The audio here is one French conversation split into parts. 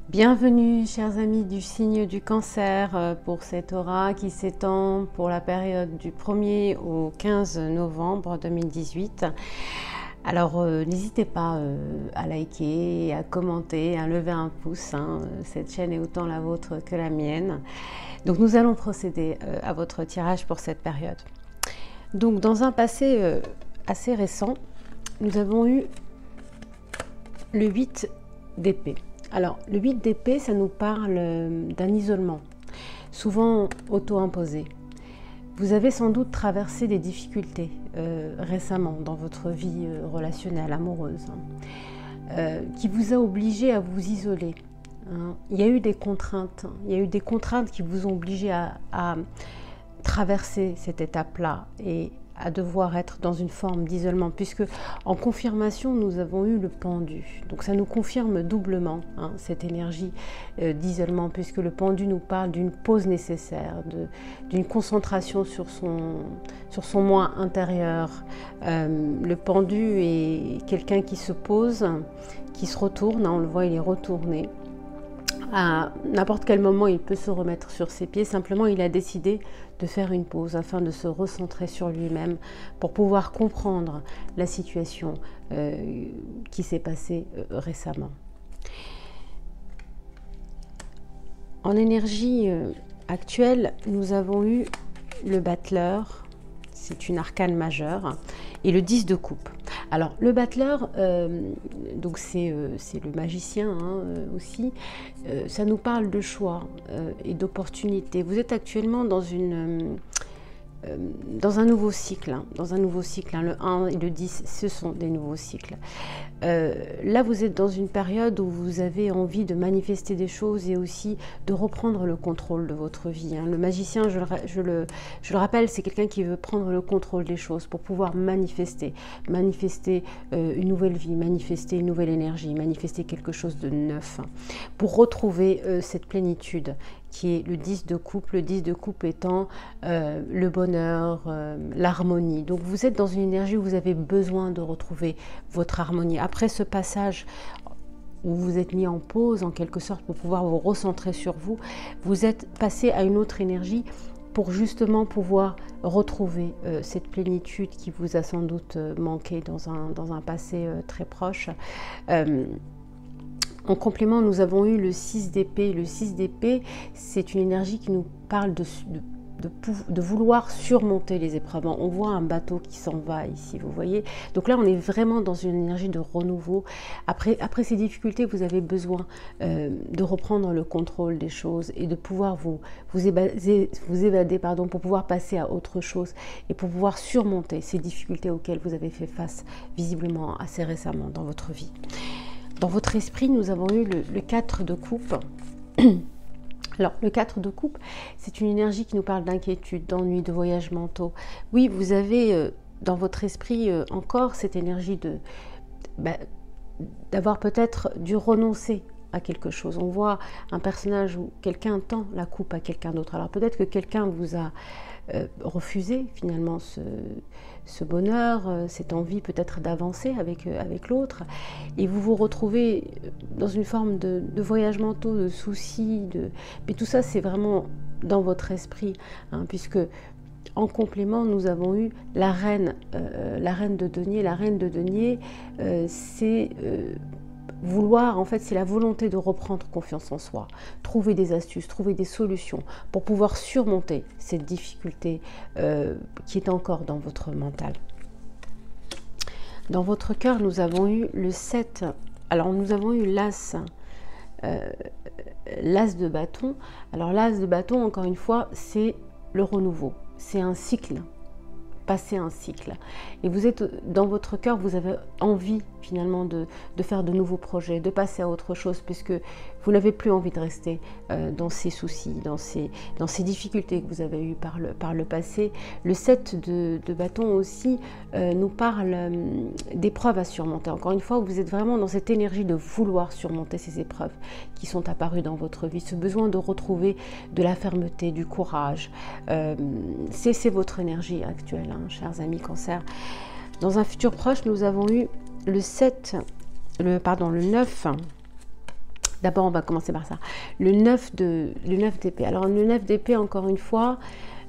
Bienvenue chers amis du signe du cancer pour cette aura qui s'étend pour la période du 1er au 15 novembre 2018. Alors n'hésitez pas à liker, à commenter, à lever un pouce, cette chaîne est autant la vôtre que la mienne. Donc nous allons procéder à votre tirage pour cette période. Donc dans un passé assez récent, nous avons eu le 8 d'épée. Alors, le 8 d'épée, ça nous parle d'un isolement, souvent auto-imposé. Vous avez sans doute traversé des difficultés récemment dans votre vie relationnelle, amoureuse, qui vous a obligé à vous isoler. Il y a eu des contraintes, qui vous ont obligé à traverser cette étape-là et à devoir être dans une forme d'isolement, puisque en confirmation nous avons eu le pendu, donc ça nous confirme doublement cette énergie d'isolement, puisque le pendu nous parle d'une pause nécessaire, d'une concentration sur son moi intérieur. Le pendu est quelqu'un qui se pose, qui se retourne, on le voit, il est retourné. À n'importe quel moment, il peut se remettre sur ses pieds. Simplement, il a décidé de faire une pause afin de se recentrer sur lui-même pour pouvoir comprendre la situation qui s'est passée récemment. En énergie actuelle, nous avons eu le battleur, c'est une arcane majeure, et le 10 de coupe. Alors le battleur, donc c'est le magicien aussi, ça nous parle de choix et d'opportunités. Vous êtes actuellement dans un nouveau cycle, le 1 et le 10, ce sont des nouveaux cycles. Là, vous êtes dans une période où vous avez envie de manifester des choses et aussi de reprendre le contrôle de votre vie. Le magicien, je le rappelle, c'est quelqu'un qui veut prendre le contrôle des choses pour pouvoir manifester une nouvelle vie, manifester une nouvelle énergie, manifester quelque chose de neuf, pour retrouver cette plénitude qui est le 10 de coupe, le 10 de coupe étant le bonheur, l'harmonie. Donc vous êtes dans une énergie où vous avez besoin de retrouver votre harmonie. Après ce passage où vous êtes mis en pause en quelque sorte pour pouvoir vous recentrer sur vous, vous êtes passé à une autre énergie pour justement pouvoir retrouver cette plénitude qui vous a sans doute manqué dans un passé très proche. En complément, nous avons eu le 6 d'épée. Le 6 d'épée, c'est une énergie qui nous parle de vouloir surmonter les épreuves. On voit un bateau qui s'en va ici, vous voyez. Donc là, on est vraiment dans une énergie de renouveau. Après ces difficultés, vous avez besoin de reprendre le contrôle des choses et de pouvoir vous évader, pour pouvoir passer à autre chose et pour pouvoir surmonter ces difficultés auxquelles vous avez fait face visiblement assez récemment dans votre vie. Dans votre esprit, nous avons eu le 4 de coupe. Alors, le 4 de coupe, c'est une énergie qui nous parle d'inquiétude, d'ennui, de voyages mentaux. Oui, vous avez dans votre esprit encore cette énergie d'avoir peut-être dû renoncer à quelque chose. On voit un personnage où quelqu'un tend la coupe à quelqu'un d'autre. Alors peut-être que quelqu'un vous a refusé finalement ce bonheur, cette envie peut-être d'avancer avec l'autre, et vous vous retrouvez dans une forme de voyage mentaux, de soucis, mais tout ça c'est vraiment dans votre esprit, puisque en complément, nous avons eu la reine de denier. La reine de denier, c'est vouloir, en fait, c'est la volonté de reprendre confiance en soi, trouver des astuces, trouver des solutions pour pouvoir surmonter cette difficulté qui est encore dans votre mental. Dans votre cœur, nous avons eu le 7. Alors, nous avons eu l'as de bâton. Alors, l'as de bâton, encore une fois, c'est le renouveau. C'est un cycle. Passer un cycle. Et vous êtes dans votre cœur, vous avez envie finalement de faire de nouveaux projets, de passer à autre chose, puisque vous n'avez plus envie de rester dans ces soucis, dans ces difficultés que vous avez eues par le passé. Le 7 de bâton aussi nous parle d'épreuves à surmonter. Encore une fois, vous êtes vraiment dans cette énergie de vouloir surmonter ces épreuves qui sont apparues dans votre vie, ce besoin de retrouver de la fermeté, du courage. C'est votre énergie actuelle, chers amis Cancer. Dans un futur proche, nous avons eu le 9 D'abord, on va commencer par ça. Le 9 d'épée. Alors, le 9 d'épée, encore une fois,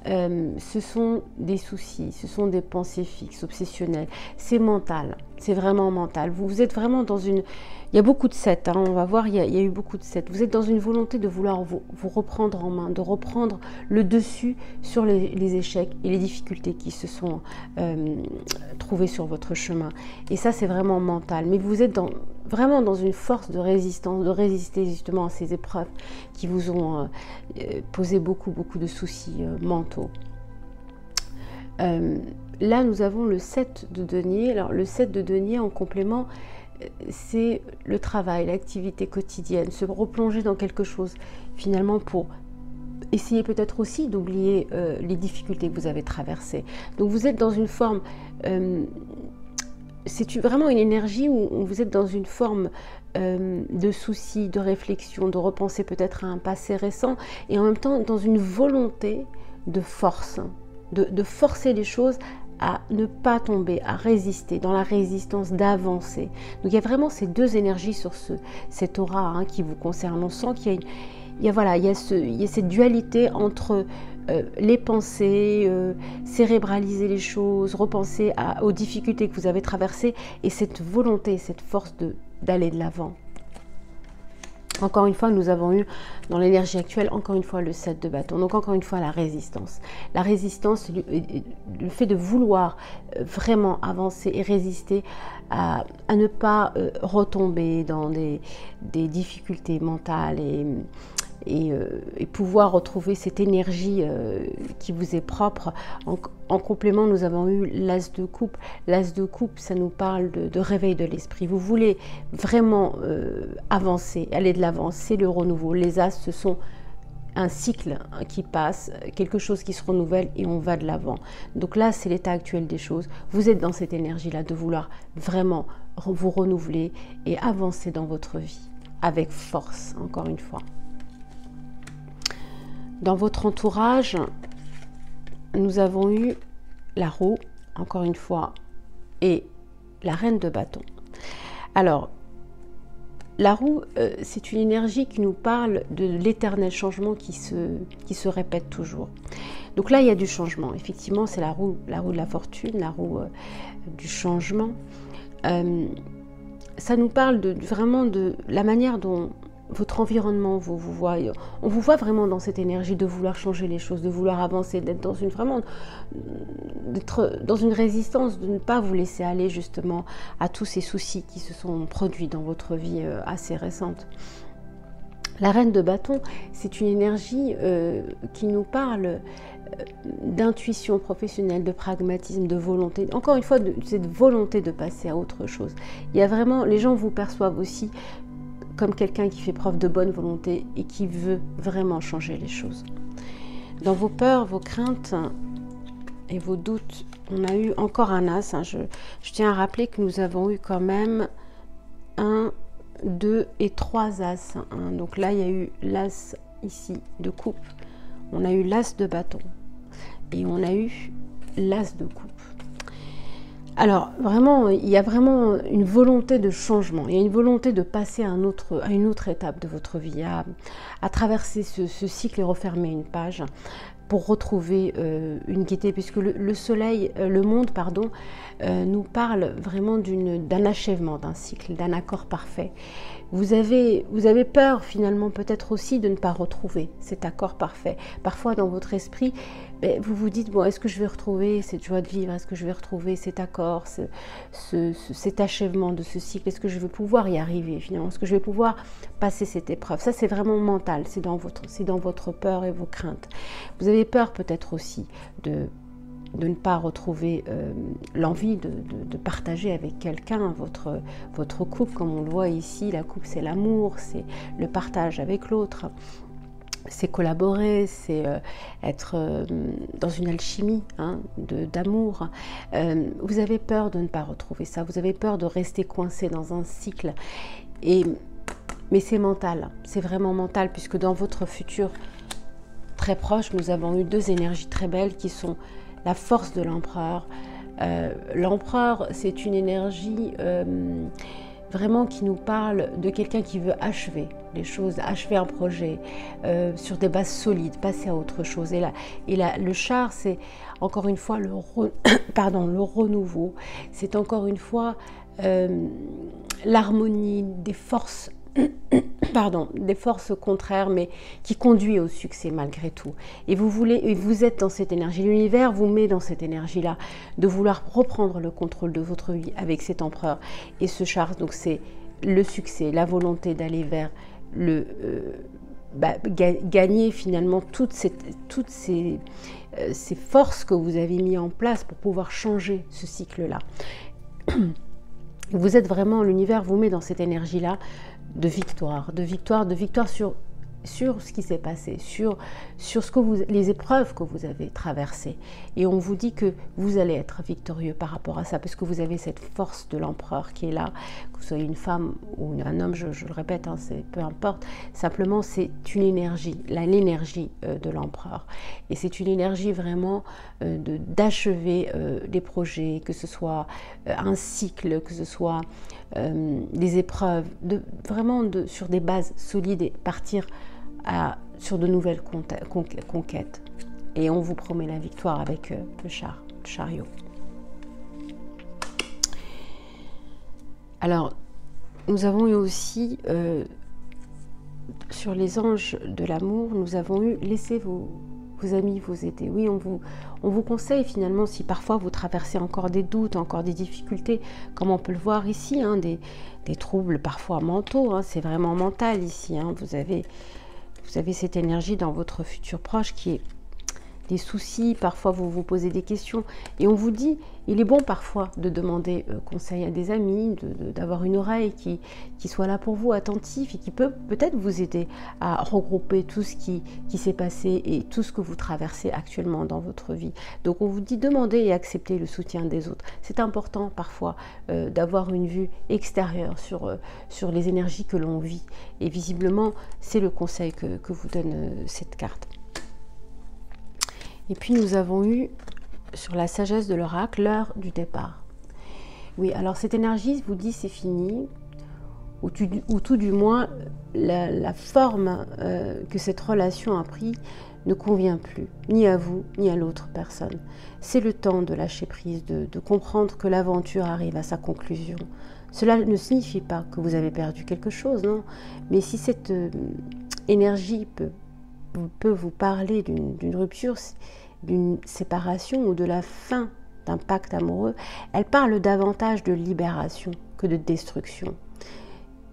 ce sont des soucis, ce sont des pensées fixes, obsessionnelles. C'est mental, c'est vraiment mental. Vous êtes vraiment dans une... Il y a beaucoup de 7, hein, on va voir, il y a eu beaucoup de 7. Vous êtes dans une volonté de vouloir vous reprendre en main, de reprendre le dessus sur les échecs et les difficultés qui se sont trouvées sur votre chemin. Et ça, c'est vraiment mental. Mais vous êtes vraiment dans une force de résistance, de résister justement à ces épreuves qui vous ont posé beaucoup de soucis mentaux. Là, nous avons le 7 de denier. Alors, le 7 de denier, en complément, c'est le travail, l'activité quotidienne, se replonger dans quelque chose, finalement, pour essayer peut-être aussi d'oublier les difficultés que vous avez traversées. Donc, vous êtes dans une forme... c'est vraiment une énergie où vous êtes dans une forme de souci, de réflexion, de repenser peut-être à un passé récent, et en même temps dans une volonté de force, de forcer les choses à ne pas tomber, à résister, dans la résistance, d'avancer. Donc il y a vraiment ces deux énergies sur cette aura qui vous concerne. On sent qu'il y a cette dualité entre les pensées, cérébraliser les choses, repenser aux difficultés que vous avez traversées et cette volonté, cette force d'aller de l'avant. Encore une fois, nous avons eu dans l'énergie actuelle, encore une fois, le 7 de bâton. Donc encore une fois, la résistance. La résistance, le fait de vouloir vraiment avancer et résister à ne pas retomber dans des difficultés mentales et pouvoir retrouver cette énergie qui vous est propre. En complément, nous avons eu l'as de coupe. L'as de coupe, ça nous parle de réveil de l'esprit. Vous voulez vraiment avancer, aller de l'avant, c'est le renouveau. Les as, ce sont un cycle qui passe, quelque chose qui se renouvelle et on va de l'avant. Donc là, c'est l'état actuel des choses. Vous êtes dans cette énergie-là de vouloir vraiment vous renouveler et avancer dans votre vie avec force, encore une fois. Dans votre entourage, nous avons eu la roue, encore une fois, et la reine de bâton. Alors, la roue, c'est une énergie qui nous parle de l'éternel changement qui se répète toujours. Donc là, il y a du changement. Effectivement, c'est la roue de la fortune, la roue du changement. Ça nous parle vraiment de la manière dont votre environnement vous voit. On vous voit vraiment dans cette énergie de vouloir changer les choses, de vouloir avancer, d'être dans une résistance, de ne pas vous laisser aller justement à tous ces soucis qui se sont produits dans votre vie assez récente. La reine de bâton, c'est une énergie qui nous parle d'intuition professionnelle, de pragmatisme, de volonté. Encore une fois, cette volonté de passer à autre chose. Il y a vraiment, les gens vous perçoivent aussi comme quelqu'un qui fait preuve de bonne volonté et qui veut vraiment changer les choses. Dans vos peurs, vos craintes et vos doutes, on a eu encore un as. Je tiens à rappeler que nous avons eu quand même 1, 2 et 3 as. Donc là, il y a eu l'as ici de coupe, on a eu l'as de bâton et on a eu l'as de coupe. Alors, vraiment, il y a vraiment une volonté de changement, il y a une volonté de passer à une autre étape de votre vie, à traverser ce cycle et refermer une page pour retrouver une gaieté, puisque le soleil, le monde, pardon, nous parle vraiment d'un achèvement d'un cycle, d'un accord parfait. Vous avez peur finalement peut-être aussi de ne pas retrouver cet accord parfait. Parfois dans votre esprit, vous vous dites, bon, est-ce que je vais retrouver cette joie de vivre? Est-ce que je vais retrouver cet accord, cet achèvement de ce cycle? Est-ce que je vais pouvoir y arriver finalement? Est-ce que je vais pouvoir passer cette épreuve? Ça, c'est vraiment mental, c'est dans votre peur et vos craintes. Vous avez peur peut-être aussi de ne pas retrouver l'envie de partager avec quelqu'un votre couple, comme on le voit ici. La couple, c'est l'amour, c'est le partage avec l'autre, c'est collaborer, c'est être dans une alchimie d'amour. Vous avez peur de ne pas retrouver ça, vous avez peur de rester coincé dans un cycle, mais c'est mental, c'est vraiment mental, puisque dans votre futur très proche, nous avons eu 2 énergies très belles qui sont la force de l'empereur. L'empereur, c'est une énergie vraiment qui nous parle de quelqu'un qui veut achever les choses, achever un projet sur des bases solides, passer à autre chose. Le char, c'est encore une fois le renouveau, c'est encore une fois l'harmonie des forces des forces contraires, mais qui conduit au succès malgré tout. Et vous êtes dans cette énergie. L'univers vous met dans cette énergie-là, de vouloir reprendre le contrôle de votre vie avec cet empereur. Et ce char, donc c'est le succès, la volonté d'aller vers gagner finalement toutes ces forces que vous avez mis en place pour pouvoir changer ce cycle-là. Vous êtes vraiment, l'univers vous met dans cette énergie-là de victoire sur ce qui s'est passé, sur les épreuves que vous avez traversées. Et on vous dit que vous allez être victorieux par rapport à ça, parce que vous avez cette force de l'empereur qui est là, que vous soyez une femme ou un homme, je le répète, peu importe, simplement c'est une énergie, l'énergie de l'empereur. Et c'est une énergie vraiment d'achever des projets, que ce soit un cycle, que ce soit des épreuves, sur des bases solides et partir sur de nouvelles conquêtes. Et on vous promet la victoire avec le chariot. Alors, nous avons eu aussi, sur les anges de l'amour, nous avons eu, laissez vos amis vous aider. Oui, on vous conseille finalement, si parfois vous traversez encore des doutes, encore des difficultés, comme on peut le voir ici, des troubles parfois mentaux, c'est vraiment mental ici. Vous avez cette énergie dans votre futur proche qui est des soucis, parfois vous vous posez des questions. Et on vous dit, il est bon parfois de demander conseil à des amis, d'avoir une oreille qui soit là pour vous, attentif, et qui peut peut-être vous aider à regrouper tout ce qui s'est passé et tout ce que vous traversez actuellement dans votre vie. Donc on vous dit, demandez et acceptez le soutien des autres. C'est important parfois d'avoir une vue extérieure sur les énergies que l'on vit. Et visiblement, c'est le conseil que vous donne cette carte. Et puis nous avons eu, sur la sagesse de l'oracle, l'heure du départ. Oui, alors cette énergie vous dit c'est fini, ou tout du moins la forme que cette relation a pris ne convient plus, ni à vous, ni à l'autre personne. C'est le temps de lâcher prise, de comprendre que l'aventure arrive à sa conclusion. Cela ne signifie pas que vous avez perdu quelque chose, non. Mais si cette énergie peut vous parler d'une rupture, d'une séparation ou de la fin d'un pacte amoureux, elle parle davantage de libération que de destruction.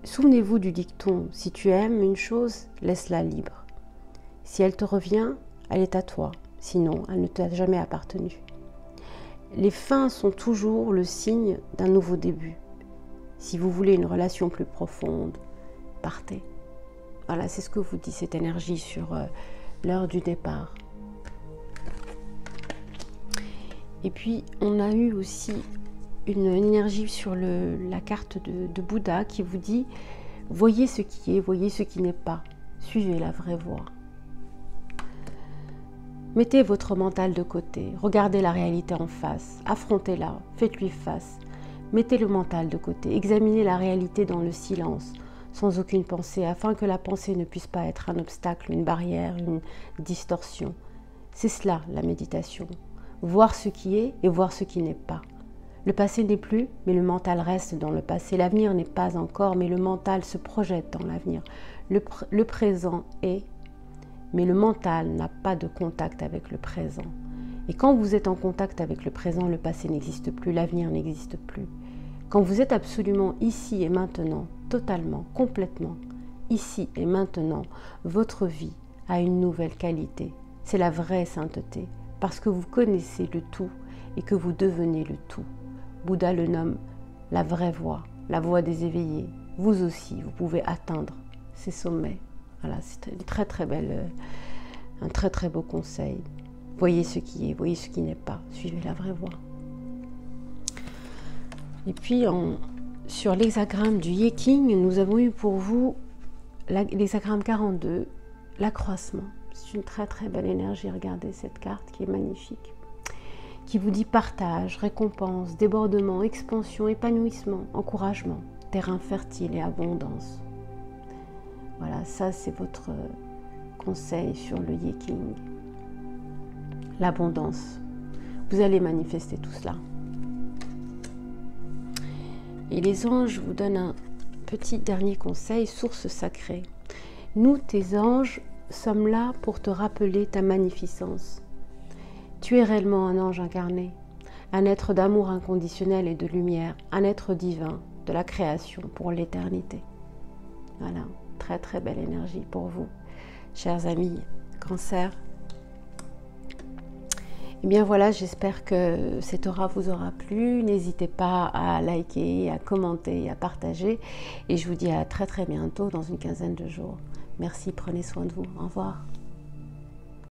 Souvenez-vous du dicton, si tu aimes une chose, laisse-la libre. Si elle te revient, elle est à toi, sinon elle ne t'a jamais appartenu. Les fins sont toujours le signe d'un nouveau début. Si vous voulez une relation plus profonde, partez. Voilà, c'est ce que vous dit cette énergie sur l'heure du départ. Et puis, on a eu aussi une énergie sur la carte de Bouddha qui vous dit « Voyez ce qui est, voyez ce qui n'est pas, suivez la vraie voie ». Mettez votre mental de côté, regardez la réalité en face, affrontez-la, faites-lui face. Mettez le mental de côté, examinez la réalité dans le silence, sans aucune pensée, afin que la pensée ne puisse pas être un obstacle, une barrière, une distorsion. C'est cela la méditation, voir ce qui est et voir ce qui n'est pas. Le passé n'est plus, mais le mental reste dans le passé. L'avenir n'est pas encore, mais le mental se projette dans l'avenir. Le présent est, mais le mental n'a pas de contact avec le présent. Et quand vous êtes en contact avec le présent, le passé n'existe plus, l'avenir n'existe plus. Quand vous êtes absolument ici et maintenant, totalement, complètement, ici et maintenant, votre vie a une nouvelle qualité. C'est la vraie sainteté, parce que vous connaissez le tout et que vous devenez le tout. Bouddha le nomme la vraie voie, la voie des éveillés. Vous aussi, vous pouvez atteindre ces sommets. Voilà, c'est une très très belle, un très très beau conseil. Voyez ce qui est, voyez ce qui n'est pas, suivez la vraie voie. Et puis, sur l'hexagramme du Yeking, nous avons eu pour vous l'hexagramme 42, l'accroissement. C'est une très très belle énergie, regardez cette carte qui est magnifique, qui vous dit partage, récompense, débordement, expansion, épanouissement, encouragement. terrain fertile et abondance. Voilà, ça c'est votre conseil sur le Yi-King. L'abondance. Vous allez manifester tout cela. Et les anges vous donnent un petit dernier conseil, source sacrée. Nous, tes anges, sommes là pour te rappeler ta magnificence. Tu es réellement un ange incarné, un être d'amour inconditionnel et de lumière, un être divin de la création pour l'éternité. Voilà, très très belle énergie pour vous, chers amis Cancer. Et bien voilà, j'espère que cette aura vous aura plu. N'hésitez pas à liker, à commenter, à partager. Et je vous dis à très très bientôt dans une quinzaine de jours. Merci, prenez soin de vous. Au revoir.